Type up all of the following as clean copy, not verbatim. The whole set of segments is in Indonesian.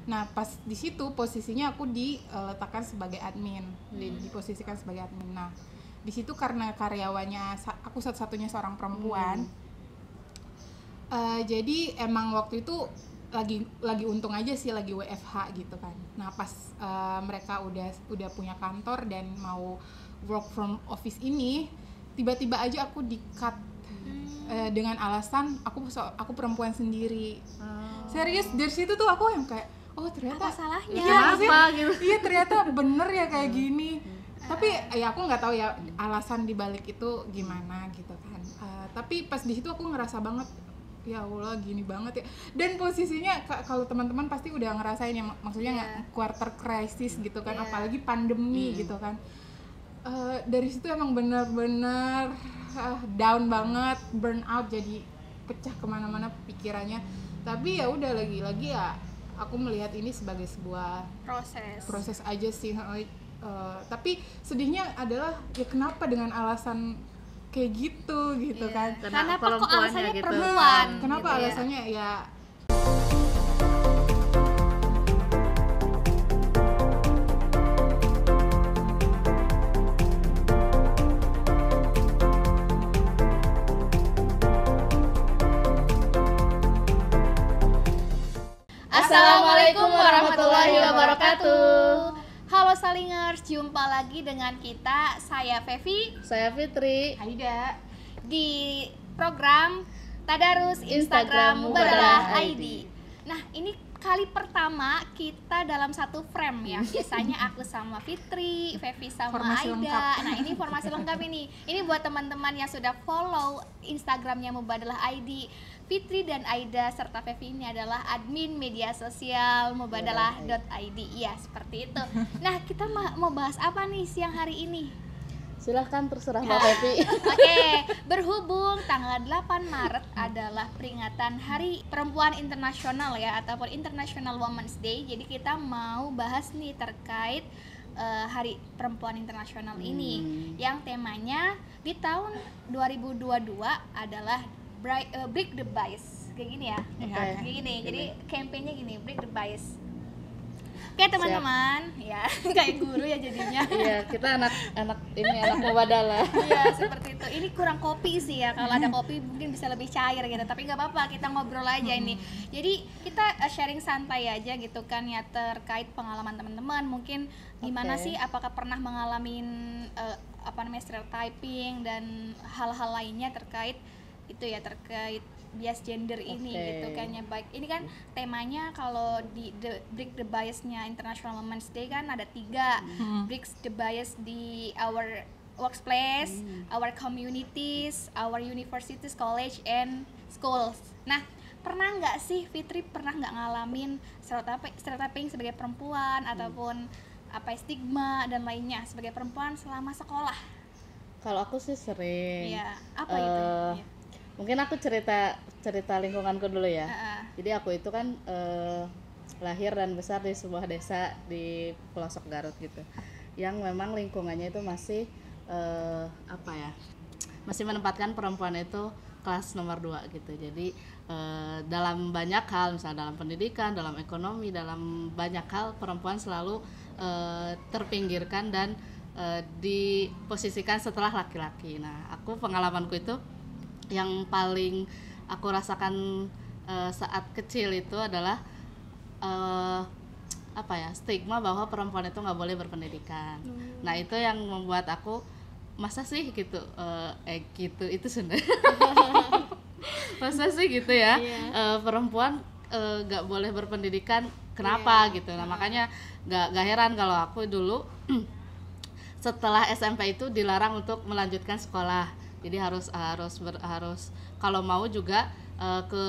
Nah pas di situ posisinya aku diletakkan sebagai admin, diposisikan sebagai admin. Nah di situ karena karyawannya aku satu-satunya seorang perempuan, jadi emang waktu itu lagi untung aja sih, lagi WFH gitu kan. Nah pas mereka udah punya kantor dan mau work from office ini, tiba-tiba aja aku di-cut dengan alasan aku perempuan sendiri. Serius dari situ tuh aku yang kayak oh ternyata apa salahnya? Kenapa gitu? Iya ternyata bener ya kayak gini. Tapi ya aku nggak tahu ya alasan dibalik itu gimana gitu kan. Tapi pas di situ aku ngerasa banget, ya Allah gini banget ya. Dan posisinya kalau teman-teman pasti udah ngerasain ya, maksudnya nggak quarter crisis gitu kan, apalagi pandemi gitu kan. Dari situ emang benar-benar down banget, burn out, jadi pecah kemana-mana pikirannya. Tapi ya udah lagi-lagi ya aku melihat ini sebagai sebuah proses aja sih. Tapi sedihnya adalah ya kenapa dengan alasan kayak gitu kan. Kenapa kok alasannya gitu. perempuan? Kenapa gitu alasannya ya Assalamualaikum warahmatullahi wabarakatuh. Halo Salingers, jumpa lagi dengan kita, saya Fevi, Saya Fitri, Aida di program Tadarus Instagram Mubadalah ID. Nah, ini kali pertama kita dalam satu frame ya. Biasanya aku sama Fitri, Fevi sama Formasi Aida. lengkap. Nah, ini informasi lengkap ini. Ini buat teman-teman yang sudah follow Instagramnya Mubadalah ID. Fitri dan Aida serta Fevi ini adalah admin media sosial mubadalah.id. Ya, seperti itu. Nah, kita mau bahas apa nih siang hari ini? silahkan terserah Mbak Fevi. Oke, berhubung tanggal 8 Maret adalah peringatan Hari Perempuan Internasional ya, ataupun International Women's Day. Jadi kita mau bahas nih terkait Hari Perempuan Internasional ini, yang temanya di tahun 2022 adalah Break the Bias. Kayak gini ya, kayak gini. Jadi campaign-nya gini, Break the Bias. Oke teman-teman, ya kayak guru ya jadinya. Iya, kita anak Mubadalah. Iya seperti itu. Ini kurang kopi sih ya. Kalau ada kopi mungkin bisa lebih cair gitu. Tapi nggak apa-apa, kita ngobrol aja ini. Jadi kita sharing santai aja gitu kan ya, terkait pengalaman teman-teman. Mungkin gimana sih? Apakah pernah mengalami stereotyping dan hal-hal lainnya terkait itu ya, terkait bias gender ini gitu kan ya. Baik, ini kan temanya kalau di break the bias-nya International Women's Day kan ada 3. Break the bias di our workplace, our communities, our universities, college and schools. Nah, pernah nggak sih Fitri nggak ngalamin stereotyping sebagai perempuan ataupun stigma dan lainnya sebagai perempuan selama sekolah? Kalau aku sih sering. Iya, apa gitu? Mungkin aku cerita lingkunganku dulu ya. Jadi aku itu kan lahir dan besar di sebuah desa di pelosok Garut gitu, yang memang lingkungannya itu masih masih menempatkan perempuan itu kelas nomor 2 gitu. Jadi dalam banyak hal, misalnya dalam pendidikan, dalam ekonomi, dalam banyak hal perempuan selalu terpinggirkan dan diposisikan setelah laki-laki. Nah, aku pengalamanku itu yang paling aku rasakan saat kecil itu adalah stigma bahwa perempuan itu nggak boleh berpendidikan. Nah, itu yang membuat aku masa sih gitu, itu sebenarnya masa sih gitu ya, perempuan nggak boleh berpendidikan, kenapa gitu. Nah, makanya nggak heran kalau aku dulu setelah SMP itu dilarang untuk melanjutkan sekolah. Jadi harus kalau mau juga ke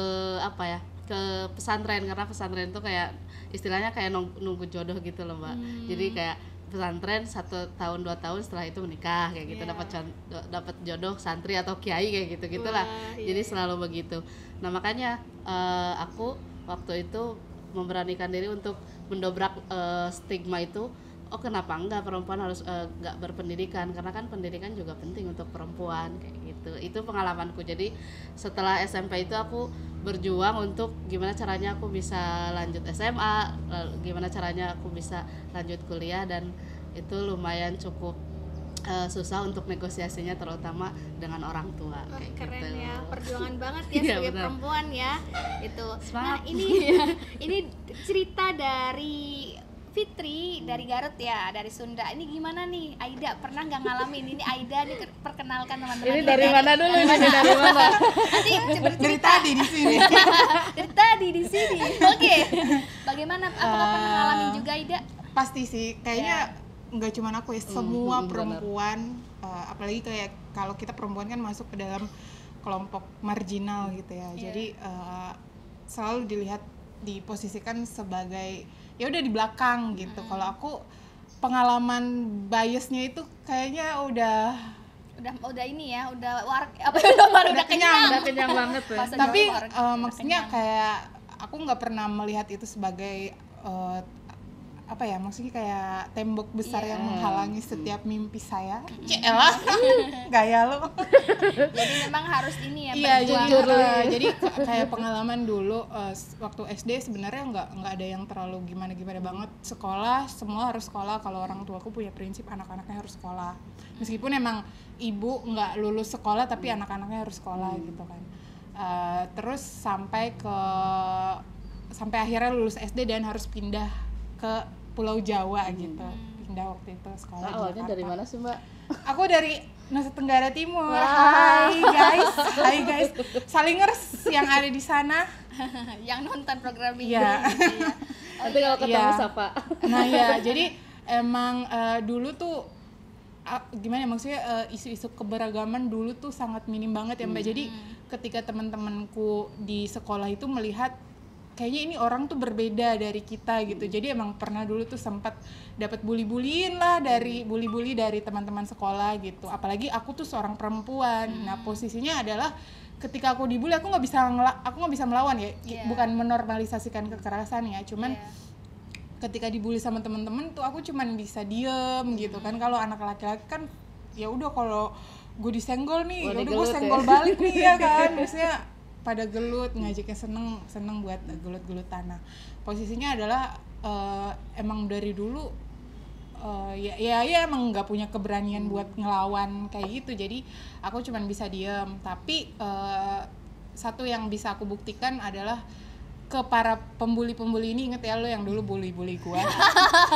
pesantren, karena pesantren itu kayak istilahnya kayak nunggu jodoh gitu loh Mbak. Jadi kayak pesantren 1 tahun 2 tahun setelah itu menikah kayak gitu, dapat jodoh santri atau kiai kayak gitu gitulah. Jadi selalu begitu. Nah makanya aku waktu itu memberanikan diri untuk mendobrak stigma itu oh kenapa enggak perempuan harus enggak berpendidikan, karena kan pendidikan juga penting untuk perempuan kayak gitu. Itu pengalamanku. Jadi setelah SMP itu aku berjuang untuk gimana caranya aku bisa lanjut SMA, gimana caranya aku bisa lanjut kuliah, dan itu lumayan cukup susah untuk negosiasinya, terutama dengan orang tua. Wah, kayak keren gitu. ya, perjuangan banget ya Iya, sebagai benar. perempuan ya itu. Nah Semangat. ini cerita dari Fitri dari Garut ya, dari Sunda. Ini gimana nih Aida, pernah nggak ngalamin? Ini Aida nih, perkenalkan teman-teman. Ini dari mana dulu ini, dari mana? Nanti Dari bercerita tadi di sini. dari tadi di sini. Oke. Bagaimana? Apakah pernah ngalamin juga Aida? Pasti sih, kayaknya nggak cuma aku ya, semua benar. perempuan, apalagi kayak kalau kita perempuan kan masuk ke dalam kelompok marginal gitu ya. Iya. Jadi selalu dilihat, diposisikan sebagai ya udah di belakang gitu. Kalau aku pengalaman biasnya itu kayaknya udah ini ya, udah kenyang. Udah kenyang banget ya. Bahasa tapi Jawa, udah maksudnya kenyang. kayak aku nggak pernah melihat itu sebagai apa ya, maksudnya kayak tembok besar Iya. yang menghalangi setiap mimpi saya. Celah, gaya lo. Jadi memang harus ini ya, Iya, berjuang. jadi kayak pengalaman dulu waktu SD sebenarnya nggak ada yang terlalu gimana banget. Sekolah, semua harus sekolah. Kalau orang tua aku punya prinsip anak-anaknya harus sekolah. Meskipun emang ibu nggak lulus sekolah, tapi anak-anaknya harus sekolah gitu kan. Terus sampai akhirnya lulus SD dan harus pindah ke Pulau Jawa gitu. Pindah waktu itu sekolah di Awalnya Jakarta. dari mana sih Mbak? Aku dari Nusa Tenggara Timur. Wah. Hai guys, Salingers yang ada di sana. Yang nonton program ini. Iya. Gitu ya. Nanti kalau ketemu Iya. sapa. Nah ya, jadi emang dulu tuh gimana ya, maksudnya isu-isu keberagaman dulu tuh sangat minim banget ya Mbak. Jadi ketika teman-temanku di sekolah itu melihat kayaknya ini orang tuh berbeda dari kita gitu. Jadi emang pernah dulu tuh sempat dapat bully-bullyin lah, dari bully-bully dari teman-teman sekolah gitu. Apalagi aku tuh seorang perempuan. Nah, posisinya adalah ketika aku dibully aku nggak bisa melawan ya. Iya. Bukan menormalisasikan kekerasan ya, cuman Iya. ketika dibully sama temen-temen tuh aku cuman bisa diem gitu kan. Kalau anak laki-laki kan ya udah, kalau gue disenggol nih Wah, ya udah gue digelut ya. senggol balik nih ya kan. Maksudnya pada gelut, ngajaknya seneng buat gelut-gelut tanah. Posisinya adalah emang dari dulu ya emang nggak punya keberanian buat ngelawan kayak gitu. Jadi aku cuman bisa diem. Tapi satu yang bisa aku buktikan adalah ke para pembuli-pembuli ini, inget ya lo yang dulu bully-bully gua.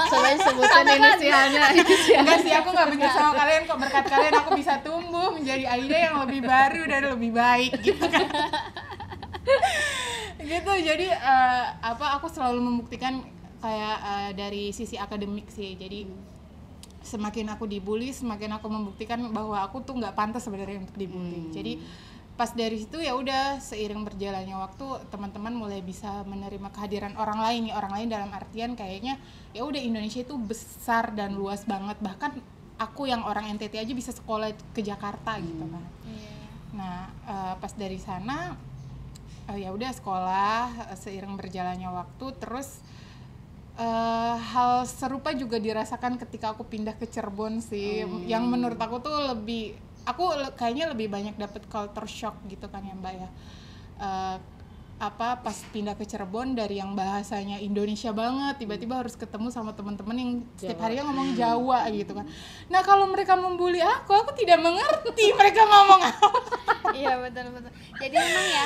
Coba sebutin inisialnya. Enggak sih, aku nggak benci sama kalian kok. Berkat kalian aku bisa tumbuh menjadi Aida yang lebih baru dan lebih baik gitu kan. Gitu. Jadi aku selalu membuktikan kayak dari sisi akademik sih. Jadi semakin aku dibully, semakin aku membuktikan bahwa aku tuh nggak pantas sebenarnya untuk dibully. Jadi pas dari situ ya udah, seiring berjalannya waktu teman-teman mulai bisa menerima kehadiran orang lain nih. Orang lain dalam artian kayaknya ya udah, Indonesia itu besar dan luas banget. Bahkan aku yang orang NTT aja bisa sekolah ke Jakarta gitu kan. Nah, pas dari sana ya udah sekolah, seiring berjalannya waktu. Terus hal serupa juga dirasakan ketika aku pindah ke Cirebon sih. Yang menurut aku tuh kayaknya lebih banyak dapet culture shock gitu kan ya Mbak ya. Pas pindah ke Cirebon, dari yang bahasanya Indonesia banget tiba-tiba harus ketemu sama teman-teman yang setiap harinya ngomong Jawa gitu kan. Nah, kalau mereka membuli aku tidak mengerti mereka ngomong apa. Iya, betul. Jadi memang ya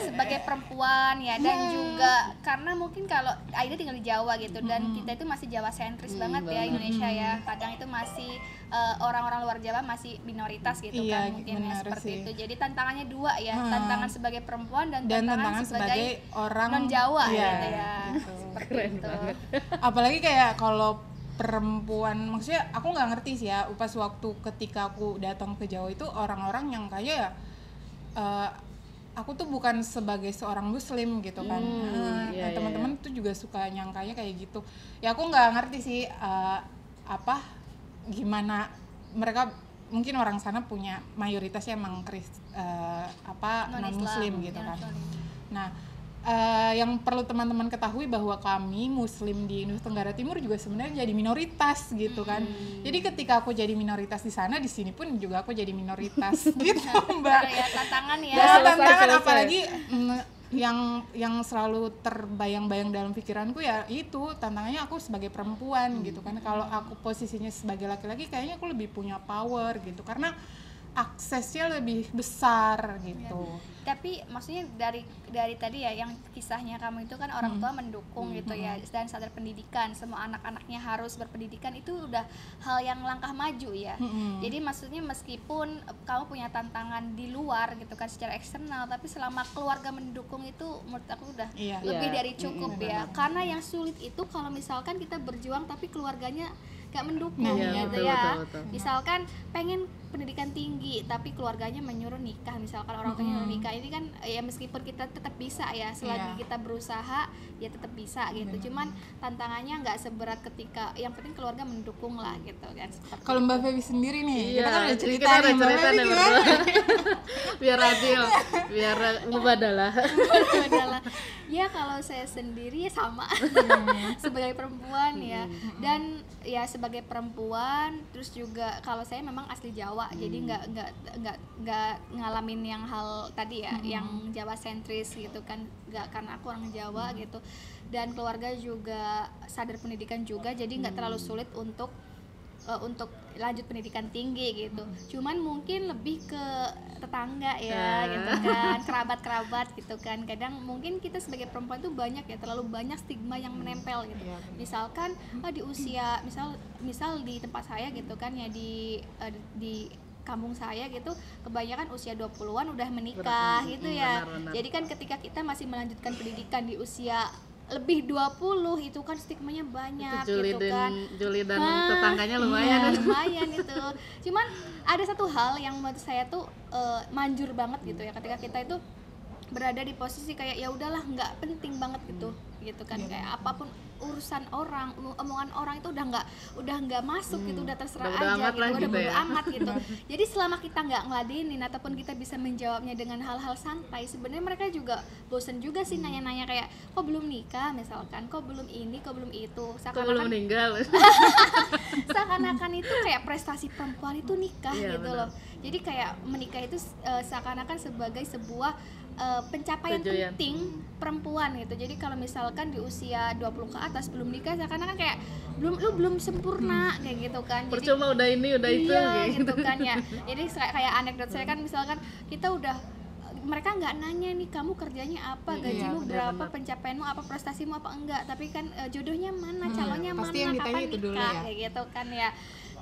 sebagai perempuan ya, dan juga karena mungkin kalau Aida tinggal di Jawa gitu, dan kita itu masih Jawa sentris banget ya, Indonesia ya. Kadang itu masih orang-orang luar Jawa masih minoritas gitu Iya, kan, mungkin ya, benar seperti sih. itu. Jadi tantangannya dua ya, tantangan sebagai perempuan dan tantangan sebagai orang non Jawa iya, gitu ya. gitu. Seperti Keren itu. banget. Apalagi kayak kalau perempuan, maksudnya aku nggak ngerti sih ya, pas waktu ketika aku datang ke Jawa itu orang-orang yang kayak aku tuh bukan sebagai seorang muslim gitu kan. Iya, Teman-teman tuh juga suka nyangkanya kayak gitu. Ya aku nggak ngerti sih gimana mereka, mungkin orang sana punya mayoritasnya emang non muslim gitu kan. Nah, yang perlu teman-teman ketahui bahwa kami Muslim di Nusa Tenggara Timur juga sebenarnya jadi minoritas gitu kan. Jadi ketika aku jadi minoritas di sana, di sini pun juga aku jadi minoritas gitu Mbak. Ya tantangan ya. Ya tantangan, apalagi yang selalu terbayang-bayang dalam pikiranku ya itu tantangannya aku sebagai perempuan gitu kan. Kalau aku posisinya sebagai laki-laki kayaknya aku lebih punya power gitu karena aksesnya lebih besar gitu. Tapi maksudnya dari tadi ya yang kisahnya kamu itu kan orang tua mendukung gitu ya, dan sadar pendidikan, semua anak-anaknya harus berpendidikan, itu udah hal yang langkah maju ya. Jadi maksudnya meskipun kamu punya tantangan di luar gitu kan secara eksternal, tapi selama keluarga mendukung itu menurut aku udah lebih dari cukup ya. Karena yang sulit itu kalau misalkan kita berjuang tapi keluarganya gak mendukung gitu betul. Misalkan pengen pendidikan tinggi tapi keluarganya menyuruh nikah, misalkan orang tuanya menyuruh nikah, ini kan ya meskipun kita tetap bisa ya selagi kita berusaha ya tetap bisa gitu. Cuman tantangannya nggak seberat ketika yang penting keluarga mendukung lah gitu kan. Kalau Mbak Feby sendiri nih, kita kan udah cerita kita nih, Mbak cerita Feby nih gimana? biar adil, biar mubadalah. Ya kalau saya sendiri sama sebagai perempuan ya, dan ya sebagai perempuan terus juga kalau saya memang asli Jawa, jadi nggak ngalamin yang hal tadi ya, yang Jawa sentris gitu kan, nggak, karena aku orang Jawa gitu, dan keluarga juga sadar pendidikan juga, jadi nggak terlalu sulit untuk lanjut pendidikan tinggi gitu. Cuman mungkin lebih ke tetangga ya gitu kan, kerabat-kerabat gitu kan. Kadang mungkin kita sebagai perempuan tuh banyak ya, terlalu banyak stigma yang menempel gitu. Misalkan di usia misal di tempat saya gitu kan ya, di kampung saya gitu, kebanyakan usia 20-an udah menikah gitu ya. Benar. Jadi kan ketika kita masih melanjutkan pendidikan di usia lebih 20 itu kan stigmanya banyak gitu kan. Juli dan tetangganya lumayan. Lumayan itu. Cuman ada satu hal yang menurut saya tuh manjur banget gitu ya, ketika kita itu berada di posisi kayak ya udahlah nggak penting banget gitu kan, kayak apapun urusan orang, omongan orang itu udah nggak masuk gitu, udah terserah udah aja gitu, udah bodo ya. amat gitu. Jadi selama kita nggak ngeladenin ataupun kita bisa menjawabnya dengan hal-hal santai, sebenarnya mereka juga bosen juga sih nanya-nanya kayak kok belum nikah misalkan, kok belum ini, kok belum itu, Kok belum meninggal. seakan-akan itu kayak prestasi perempuan itu nikah gitu benar. loh. Jadi kayak menikah itu seakan-akan sebagai sebuah pencapaian Tujuan. penting perempuan gitu. Jadi kalau misalkan di usia 20 ke atas belum nikah, seakan-akan kayak belum sempurna kayak gitu kan. Percuma udah ini udah itu gitu kan ya. Jadi kayak anekdot saya kan, misalkan kita udah, mereka nggak nanya nih kamu kerjanya apa, gajimu berapa, pencapaianmu apa, prestasimu apa enggak, tapi kan jodohnya mana, calonnya pasti mana, yang ditanya kapan itu dulu nikah ya. kayak gitu kan ya.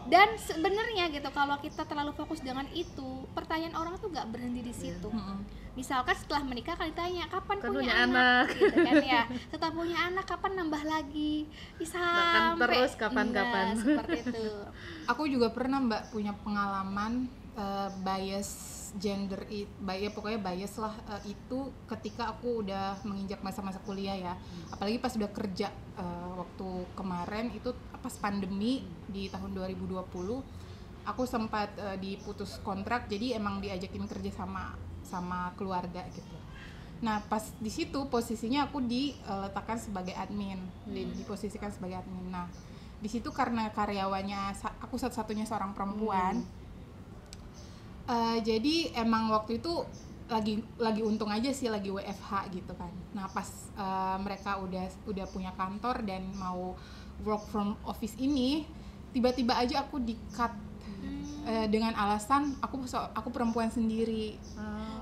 Dan sebenarnya gitu, kalau kita terlalu fokus dengan itu, pertanyaan orang tuh nggak berhenti di situ. Misalkan setelah menikah kan ditanya kapan punya anak gitu kan ya. Setelah punya anak kapan nambah lagi, sampai terus kapan-kapan. seperti itu. Aku juga pernah Mbak punya pengalaman bias gender pokoknya bias lah itu ketika aku udah menginjak masa-masa kuliah ya, apalagi pas udah kerja waktu kemarin itu pas pandemi di tahun 2020 aku sempat diputus kontrak, jadi emang diajakin kerja sama keluarga gitu. Nah pas di situ posisinya aku diletakkan sebagai admin, diposisikan sebagai admin. Nah di situ karena karyawannya aku satu-satunya seorang perempuan. Jadi emang waktu itu lagi untung aja sih, lagi WFH gitu kan. Nah pas mereka udah punya kantor dan mau work from office ini, tiba-tiba aja aku di-cut dengan alasan aku perempuan sendiri.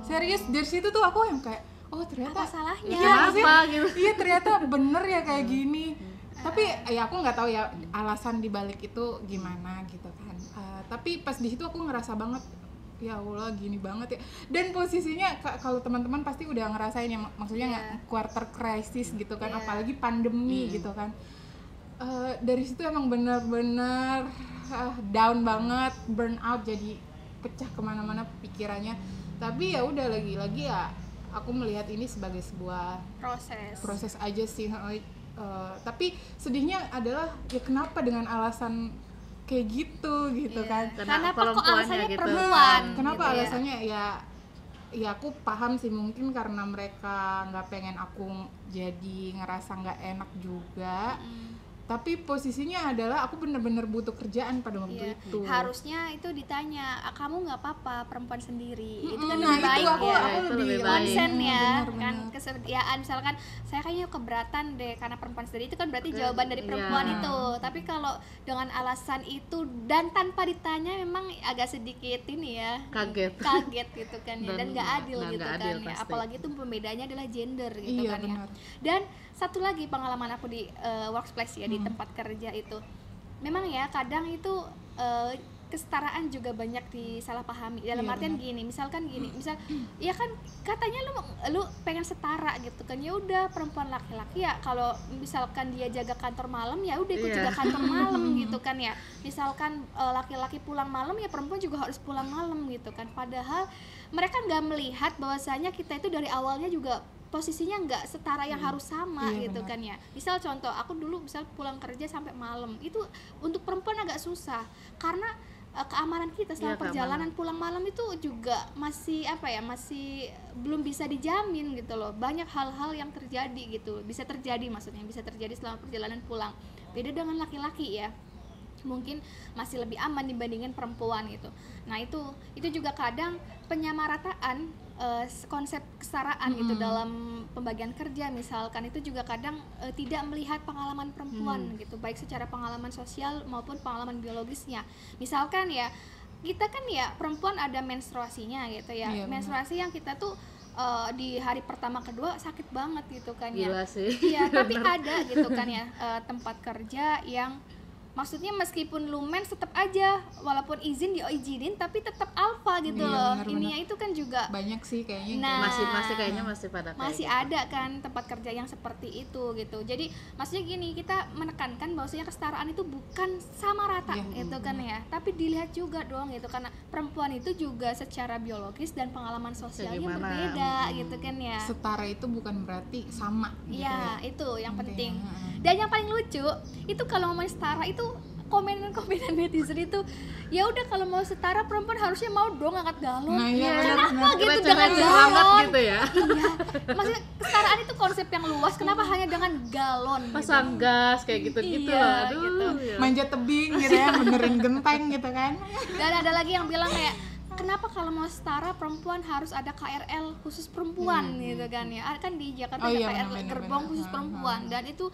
Serius, dari situ tuh aku yang kayak oh ternyata Apa salahnya? Kenapa gitu? Iya ternyata bener ya kayak gini. Tapi ya aku nggak tahu ya alasan dibalik itu gimana gitu kan. Tapi pas di situ aku ngerasa banget, ya Allah gini banget ya. Dan posisinya kalau teman-teman pasti udah ngerasain ya, maksudnya quarter crisis gitu kan, apalagi pandemi gitu kan. Dari situ emang bener-bener down banget, burn out, jadi pecah kemana-mana pikirannya. Tapi ya udah lagi-lagi ya aku melihat ini sebagai sebuah proses aja sih. Tapi sedihnya adalah ya kenapa dengan alasan kayak gitu kan. Kenapa kok perempuannya alasannya gitu. perempuan? Kenapa gitu alasannya ya ya aku paham sih, mungkin karena mereka nggak pengen aku jadi ngerasa nggak enak juga. Tapi posisinya adalah aku bener-bener butuh kerjaan pada waktu itu. Harusnya itu ditanya, kamu nggak apa-apa perempuan sendiri, itu kan nah, lebih baik aku ya. itu lebih baik. Konsen ya, bener-bener. kan kesediaan. Misalkan saya kayaknya keberatan deh karena perempuan sendiri, itu kan berarti jawaban dari perempuan Iya. itu. Tapi kalau dengan alasan itu dan tanpa ditanya, memang agak sedikit ini ya, kaget gitu kan ya, dan nggak adil dan gitu nggak kan adil ya. pasti. Apalagi itu pembedanya adalah gender gitu Iya, kan ya. benar. Dan satu lagi pengalaman aku di workplace ya, di tempat kerja itu, memang ya kadang itu kesetaraan juga banyak disalahpahami. Dalam Iya, artian benar. gini, misalkan gini, ya kan katanya lu pengen setara gitu kan, ya udah perempuan laki-laki ya kalau misalkan dia jaga kantor malam ya udah ikut Iya. jaga kantor malam gitu kan ya. Misalkan laki-laki pulang malam ya perempuan juga harus pulang malam gitu kan. Padahal mereka nggak melihat bahwasanya kita itu dari awalnya juga posisinya nggak setara yang harus sama Iya, gitu benar. kan ya. Misal contoh, aku dulu misal pulang kerja sampai malam, itu untuk perempuan agak susah karena keamanan kita selama Iya, perjalanan pulang malam itu juga masih masih belum bisa dijamin gitu loh. Banyak hal-hal yang terjadi gitu, bisa terjadi selama perjalanan pulang. Beda dengan laki-laki ya, mungkin masih lebih aman dibandingin perempuan gitu. Nah itu juga kadang penyamarataan konsep kesetaraan gitu dalam pembagian kerja misalkan, itu juga kadang tidak melihat pengalaman perempuan gitu, baik secara pengalaman sosial maupun pengalaman biologisnya. Misalkan ya kita kan ya perempuan ada menstruasinya gitu ya. Iya, menstruasi yang kita tuh di hari pertama kedua sakit banget gitu kan ya. Gila sih. Iya, tapi ada gitu kan ya tempat kerja yang maksudnya meskipun lu mens tetap aja walaupun diizinin tapi tetap alfa gitu Iya, loh. benar-benar. Ininya itu kan juga Banyak sih kayaknya. Nah, masih kayaknya masih pada kayak masih gitu. ada kan tempat kerja yang seperti itu gitu. Jadi maksudnya gini, kita menekankan bahwasanya kesetaraan itu bukan sama rata Iya, gitu kan ya, tapi dilihat juga dong gitu, karena perempuan itu juga secara biologis dan pengalaman sosialnya Gimana? berbeda gitu kan ya. Setara itu bukan berarti sama gitu Iya, ya. itu yang penting. Intinya, Dan yang paling lucu itu kalau ngomongin setara itu komenan netizen itu, ya udah kalau mau setara perempuan harusnya mau dong angkat galon. Nah, iya, Kenapa benar-benar. gitu Kita dengan cuma selamat galon? gitu ya. Iya, maksudnya kesetaraan itu konsep yang luas. Kenapa hanya dengan galon? Pasang gas kayak gitu-gitu Iya, loh. Aduh. gitu. Ya. Manjat tebing gitu ya, benerin genteng gitu kan. Dan ada lagi yang bilang kayak, kenapa kalau mau setara perempuan harus ada KRL khusus perempuan gitu kan ya. Kan di Jakarta Oh ada iya, KRL benar-benar. gerbong khusus perempuan, dan itu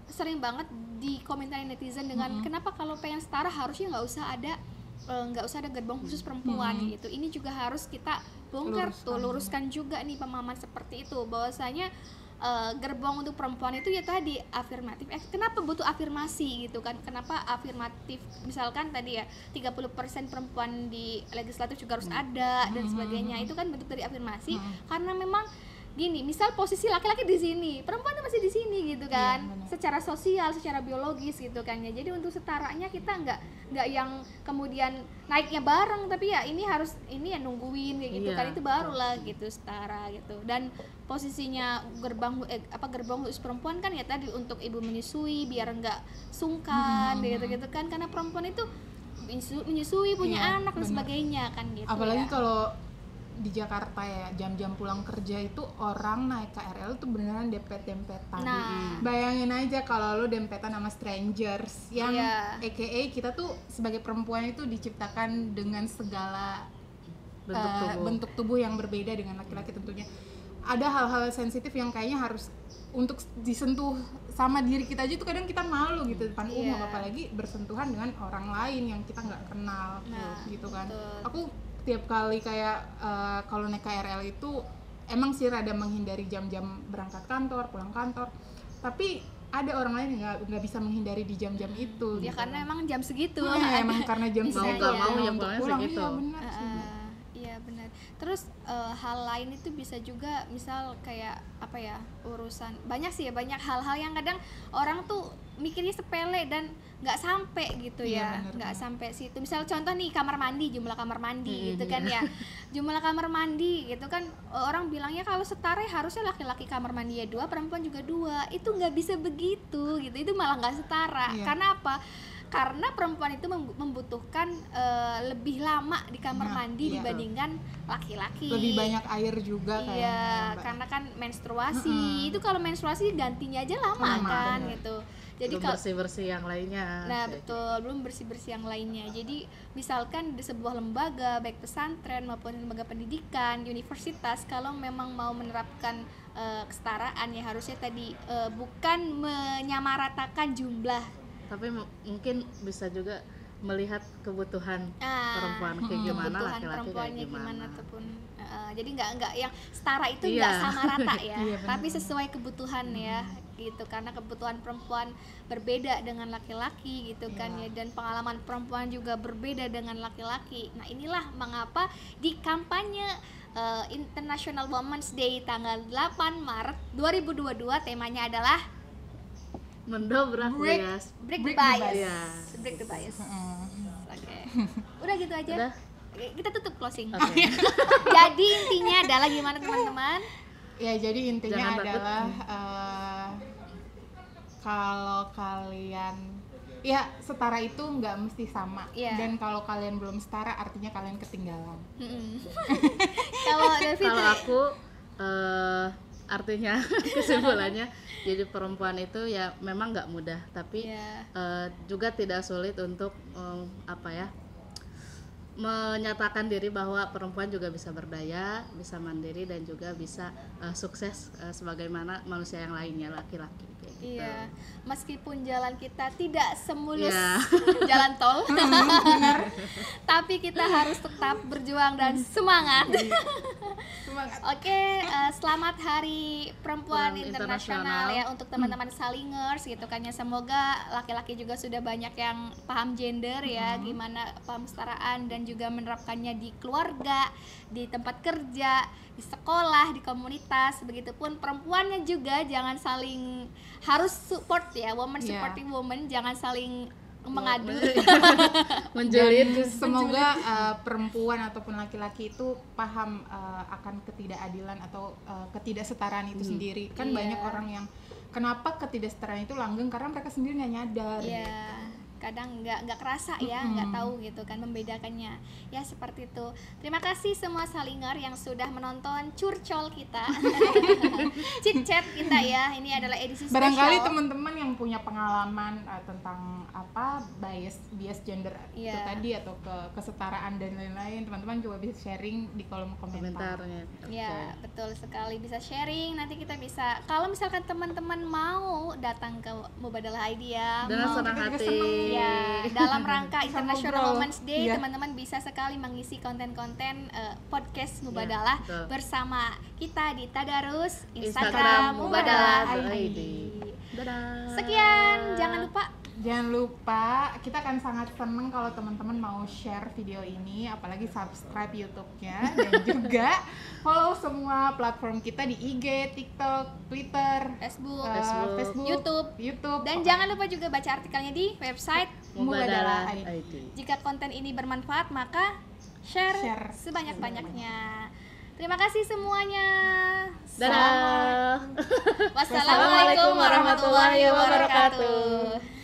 sering banget dikomentari netizen dengan kenapa kalau pengen setara harusnya nggak usah ada gerbong khusus perempuan gitu. Ini juga harus kita bongkar luruskan juga nih pemahaman seperti itu, bahwasanya gerbong untuk perempuan itu ya tadi afirmatif. Kenapa butuh afirmasi gitu kan? Kenapa afirmatif? Misalkan tadi ya 30% perempuan di legislatif juga harus ada dan sebagainya. Itu kan bentuk dari afirmasi karena memang gini, misal posisi laki-laki di sini, perempuan masih di sini gitu kan. Iya, benar. Secara sosial, secara biologis gitu kan ya. Jadi untuk setaranya kita nggak yang kemudian naiknya bareng, tapi ya ini harus ya nungguin kayak gitu Iya. kan, itu barulah gitu setara gitu. Dan posisinya gerbong khusus perempuan kan ya tadi untuk ibu menyusui biar nggak sungkan gitu kan, karena perempuan itu menyusui, punya Iya, anak dan benar. sebagainya kan gitu. Apalagi ya. kalau di Jakarta ya, jam-jam pulang kerja itu orang naik KRL tuh beneran dempet-dempetan. Nah. Bayangin aja kalau lu dempetan sama strangers yang Iya. AKA kita tuh sebagai perempuan itu diciptakan dengan segala bentuk tubuh yang berbeda dengan laki-laki tentunya. Ada hal-hal sensitif yang kayaknya harus untuk disentuh sama diri kita aja tuh kadang kita malu gitu depan umum, Iya. apalagi bersentuhan dengan orang lain yang kita nggak kenal gitu kan. betul. Aku tiap kali kayak kalau naik KRL itu emang sih rada menghindari jam-jam berangkat kantor, pulang kantor, tapi ada orang lain yang nggak bisa menghindari di jam-jam itu Ya gitu karena kan. emang jam segitu. Iya, emang karena jam Bisa segitu nggak mau ya untuk pulangnya pulang. segitu. Iya benar sih. Iya benar. Terus hal lain itu bisa juga misal kayak urusan banyak hal-hal yang kadang orang tuh mikirnya sepele dan nggak sampai gitu Iya, ya, benar, nggak benar. sampai situ. Misal contoh nih jumlah kamar mandi gitu kan ya, jumlah kamar mandi gitu kan, orang bilangnya kalau setara harusnya laki-laki kamar mandi 2, perempuan juga 2. Itu nggak bisa begitu gitu, itu malah nggak setara. Iya. Karena apa? karena perempuan itu membutuhkan lebih lama di kamar mandi dibandingkan laki-laki. Lebih banyak air juga kayaknya. Iya, karena kan menstruasi. Itu kalau menstruasi gantinya aja lama kan gitu. Jadi belum bersih-bersih yang lainnya. Nah, betul, belum bersih-bersih yang lainnya. Jadi, misalkan di sebuah lembaga, baik pesantren maupun lembaga pendidikan, universitas, kalau memang mau menerapkan kesetaraan ya harusnya tadi bukan menyamaratakan jumlah. Tapi mungkin bisa juga melihat kebutuhan perempuan kayak gimana, kebutuhan laki-laki perempuannya kayak gimana ataupun jadi nggak yang setara itu nggak sama rata ya, tapi sesuai kebutuhan ya gitu, karena kebutuhan perempuan berbeda dengan laki-laki gitu kan ya, dan pengalaman perempuan juga berbeda dengan laki-laki. Nah inilah mengapa di kampanye International Women's Day tanggal 8 Maret 2022 temanya adalah mendobrak bias. Break the bias. Oke. Udah gitu aja. Udah. Kita tutup closing. Okay. Jadi intinya adalah gimana teman-teman? Ya jadi intinya Jangan adalah kalau kalian ya setara itu nggak mesti sama, dan kalau kalian belum setara artinya kalian ketinggalan. Kalau David, kalau aku artinya kesimpulannya jadi perempuan itu ya memang nggak mudah, tapi juga tidak sulit untuk menyatakan diri bahwa perempuan juga bisa berdaya, bisa mandiri, dan juga bisa sukses sebagaimana manusia yang lainnya, laki-laki kayak gitu. Iya, meskipun jalan kita tidak semulus jalan tol, tapi kita harus tetap berjuang dan semangat. Oke, selamat Hari Perempuan Internasional ya untuk teman-teman Salingers gitu kan ya. Semoga laki-laki juga sudah banyak yang paham gender ya, gimana paham kesetaraan dan juga menerapkannya di keluarga, di tempat kerja, di sekolah, di komunitas. Begitupun perempuannya juga jangan saling harus support ya, woman supporting woman, jangan saling mengadu, menjelit. Semoga perempuan ataupun laki-laki itu paham akan ketidakadilan atau ketidaksetaraan itu sendiri. Kan banyak orang yang kenapa ketidaksetaraan itu langgeng karena mereka sendiri nggak nyadar. Kadang nggak kerasa ya, nggak tahu gitu kan membedakannya ya, seperti itu. Terima kasih semua Salinger yang sudah menonton curcol kita, chit chat kita ya. Ini adalah edisi spesial. Barangkali teman-teman yang punya pengalaman tentang bias gender itu tadi atau kesetaraan dan lain-lain, teman-teman coba bisa sharing di kolom komentarnya. Ya betul sekali, bisa sharing. Nanti kita bisa, kalau misalkan teman-teman mau datang ke Mubadalah ID ya, dengan senang hati. Ya, dalam rangka International Women's Day, teman-teman bisa sekali mengisi konten-konten podcast Mubadalah bersama kita di Tadarus Instagram Mubadalah ID. Sekian, jangan lupa kita akan sangat seneng kalau teman-teman mau share video ini, apalagi subscribe YouTube-nya dan juga follow semua platform kita di IG, TikTok, Twitter, Facebook, YouTube. Dan jangan lupa juga baca artikelnya di website Mubadalah ID. Jika konten ini bermanfaat, maka share sebanyak-banyaknya. Terima kasih semuanya. Dadah. Wassalamualaikum warahmatullahi wabarakatuh.